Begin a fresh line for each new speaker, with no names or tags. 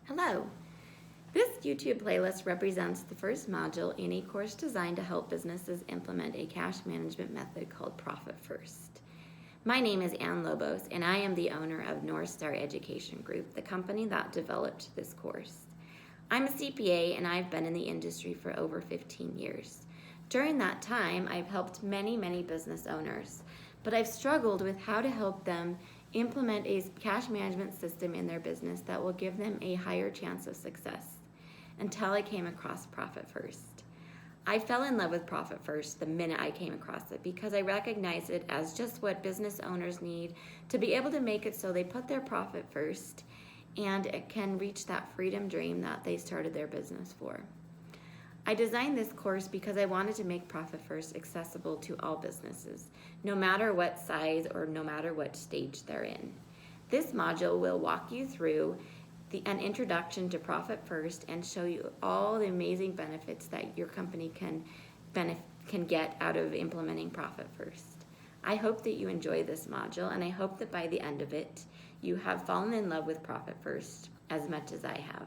Hello! This YouTube playlist represents the first module in a course designed to help businesses implement a cash management method called Profit First. My name is Ann Lobos, and I am the owner of North Star Education Group, the company that developed this course. I'm a CPA, and I've been in the industry for over 15 years. During that time, I've helped many business owners, but I've struggled with how to help them implement a cash management system in their business that will give them a higher chance of success until I came across Profit First. I fell in love with Profit First the minute I came across it because I recognized it as just what business owners need to be able to make it so they put their profit first and it can reach that freedom dream that they started their business for. I designed this course because I wanted to make Profit First accessible to all businesses, no matter what size or no matter what stage they're in. This module will walk you through an introduction to Profit First and show you all the amazing benefits that your company can get out of implementing Profit First. I hope that you enjoy this module, and I hope that by the end of it, you have fallen in love with Profit First as much as I have.